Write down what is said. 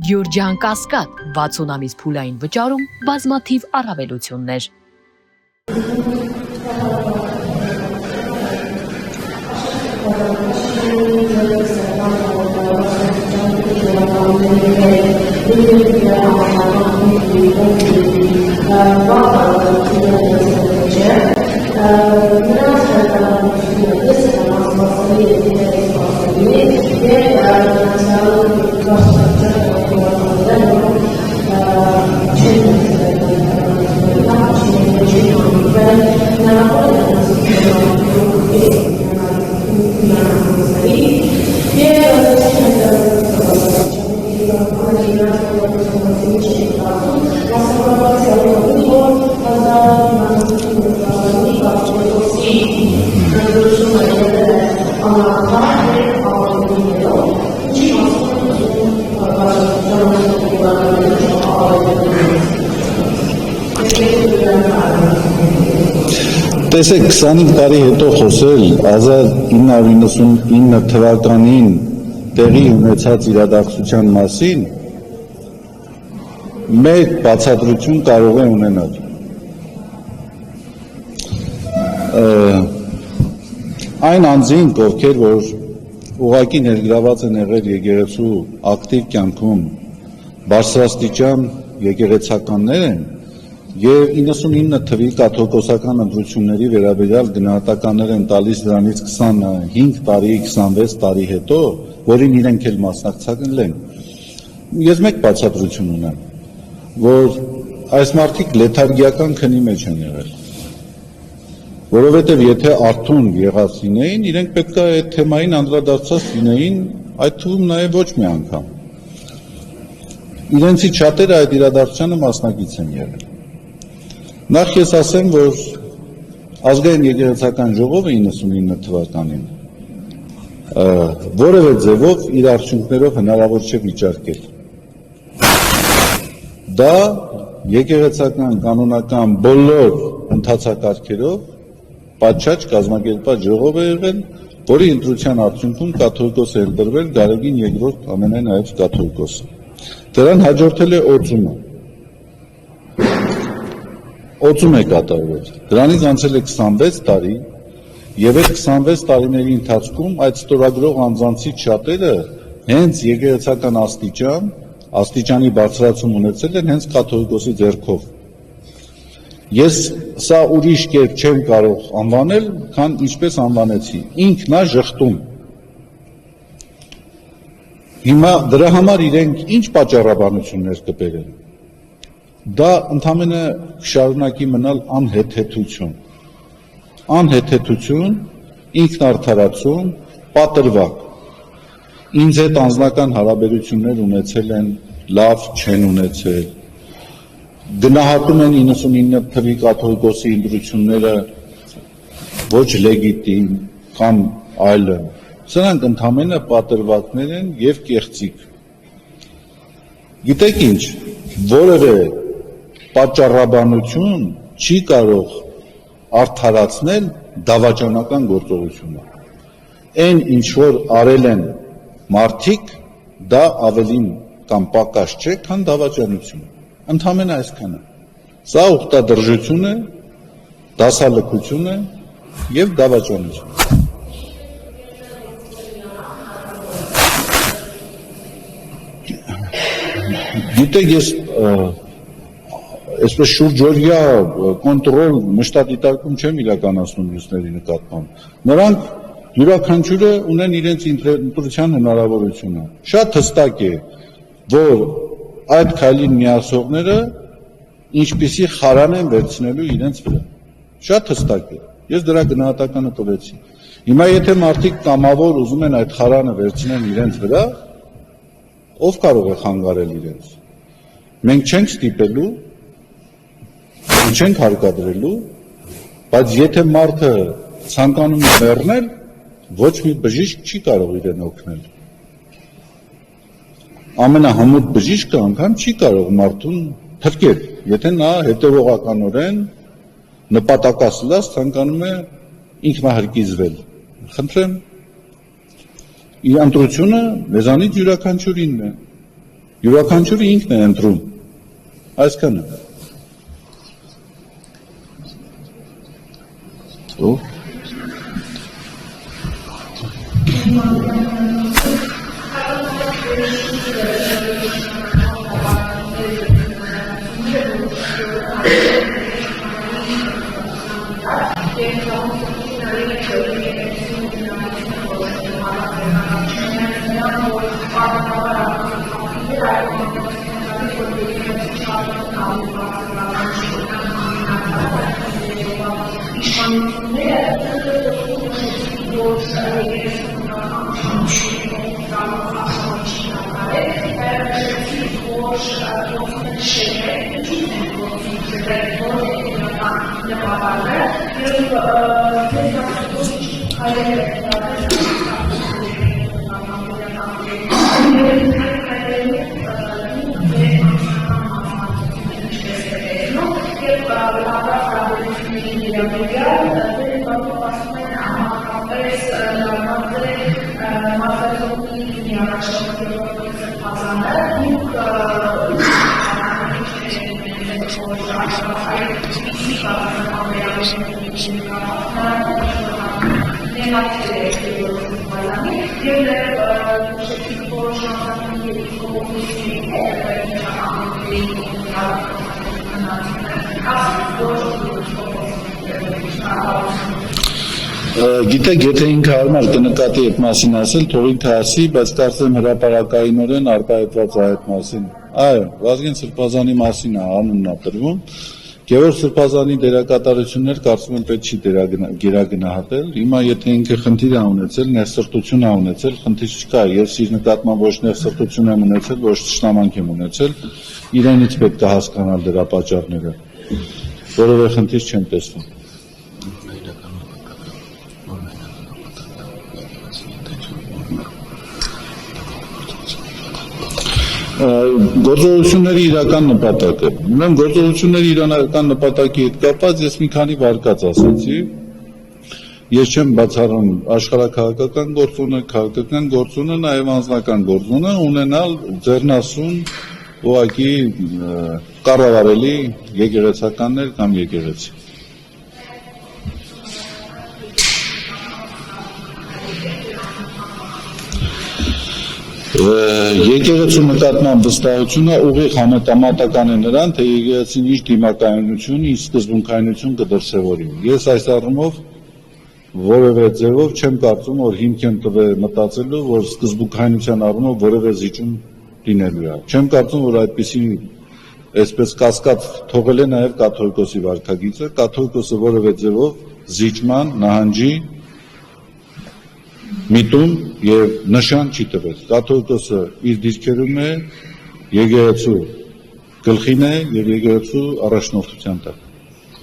Գյուրջան Կասկադ 60 ամիս փուլային վճարում բազմաթիվ առավելություններ։ Տեսեք 25 տարի հետո խոսել 1999 թվականին տեղի ունեցած իրադարձության մասին մեկ բացատրություն կարող է ունենալ։ Այն անձինք, ովքեր որ ուղղակի ներգրաված են եղել եկեղեցու ակտիվ կյանքում բարձրաստիճան եկեղեցականներ են և 99 թվի կաթողիկոսական ընտրությունների վերաբերյալ գնահատականներ են տալիս դրանից 25 տարի, 26 տարի հետո, որին իրենք էլ մասնակցել են։ Ես մեկ բացատրություն ունեմ, որ այս մարդիկ լեթարգիական քնի մեջ են եղել, որովհետև եթե արթուն եղած լինեին, իրենք պետք է այդ թեմային անդրադարձած լինեին, այդ թվում նաև ոչ մի անգամ։ Իրենցից շատերը այդ իրադարձությանը մասնակից են եղել։ Նախ ես ասեմ, որ ազգային եկեղեցական ժողովը 99 թվականին որևէ ձևով իր արդյունքներով հնարավոր չէ վիճարկել։ Դա եկեղեցական կանոնական բոլոր ընթացակարգերով պատշաճ կազմակերպված ժողով է եղել, որի ընտրության արդյունքում կաթողիկոս է ընտրվել Գարեգին II ամենայնայև կաթողիկոսը։ Դրան հաջորդել է օծումը։ Օծում է կատարվել, դրանից անցել է 26 տարի և այդ 26 տարիների ընթացքում այդ ստորագրող անձանցից շատերը հենց եկեղեցական աստիճանի բարձրացում ունեցել են հենց կաթողիկոսի ձեռքով։ Ես սա ուրիշ կերպ չեմ կարող անվանել, քան ինչպես անվանեցի, ինքնա ժխտում։ Հիմա դրա համար իրենք ինչ պատճառաբանություններ կբերեն։ Դա ընդամենը շարունակի մնալ անհեթեթություն, ինքնարդարացում, պատրվակ։ Ինձ հետ անձնական հարաբերություններ ունեցել են, լավ չեն ունեցել։ Գնահատում են 99 թվի կաթողիկոսի ընտրությունները ոչ լեգիտիմ կամ այլն։ Սրանք ընդամենը պատրվակներ են և կեղծիք։ Գիտեք ինչ, որևէ պատճառաբանություն չի կարող արդարացնել դավաճանական գործողությունը։ Այն ինչ որ արել են մարդիկ, դա ավելին կամ պակաս չէ, քան դավաճանություն։ Ընդամենը այսքանը։ Սա ուխտադրժություն է, դասալքություն է և դավաճանություն։ Գիտեք, ես այսպես շուրջօրյա կոնտրոլ մշտադիտարկում չեմ իրականացնում մյուսների նկատմամբ։ Նրանք յուրաքանչյուրը ունեն իրենց ընտրության հնարավորությունը։ Շատ հստակ է, որ այդ քայլին միացողները ինչպիսի խարան են վերցնելու իրենց վրա։ Շատ հստակ է։ Ես դրա գնահատականը տվեցի։ Հիմա եթե մարդիկ կամավոր ուզում են այդ խարանը վերցնեն իրենց վրա, ով կարող է խանգարել իրենց։ Մենք չենք ստիպելու, չենք հարկադրելու, բայց եթե մարդը ցանկանում է մեռնել, ոչ մի բժիշկ չի կարող իրեն օգնել։ Ամենահմուտ բժիշկը անգամ չի կարող մարդուն թրկել, եթե նա հետևողականորեն նպատակասլաց ցանկանում է ինքնահարկիզվել։ Խնդրեմ, իր ընտրությունը մեզանից յուրաքանչյուրինն է։ Յուրաքանչյուրը ինքն է ընտրում։ Այսքանը։ Ո՞վ։ Գիտեք, եթե ինքը հարմար կնկատի այդ մասին ասել, թող ինքը ասի, բայց կարծեմ հրապարակայինորեն արտահայտված է այդ մասին։ Այո, Վազգեն Սրբազանի մասին է անունն ապրվում։ Գևորգ Սրբազանի դերակատարություններ կարծում եմ պետք չի գերագնահատել։ Հիմա եթե ինքը խնդիր է ունեցել, ներսրտություն է ունեցել, խնդիր չկա, ես իր նկատմամբ ոչ ներսրտություն եմ ունեցել, ոչ թշնամանք եմ ունեցել, իրենից պետք է հասկանալ դրա պատճառները։ Որևէ խնդիր չեմ տեսնում։ Գործողությունների իրական նպատակը։ Ուրեմն գործողությունների իրական նպատակի հետ կապված ես մի քանի վարկած ասացի։ Ես չեմ բացառում աշխարհաքաղաքական գործոնը, քաղաքական գործոնը, նաև անձնական գործոնը ունենալ ձեռնասուն ուղղակի կառավարելի եկեղեցականներ կամ եկեղեցի։ Եկեղեցու նկատմամբ վստահությունը ուղիղ համեմատական է նրան, թե եկեղեցին իր դիմակայունություն, իր սկզբունքայնություն կդրսևորի։ Ես այս առումով որևէ ձևով չեմ կարծում, որ հիմք եմ տվել մտածելու, որ սկզբունքայնության առումով որևէ զիջում լինելու է։ Չեմ կարծում, որ այդպիսի այսպես կասկած թողել է նաև կաթողիկոսի վարքագիծը, կաթողիկոսը որևէ ձևով զիջման, նահանջի միտում եւ նշան չի տվել։ Կաթողիկոսը իր դիրքերում է եկեղեցու գլխին է եւ եկեղեցու առաջնորդության տակ։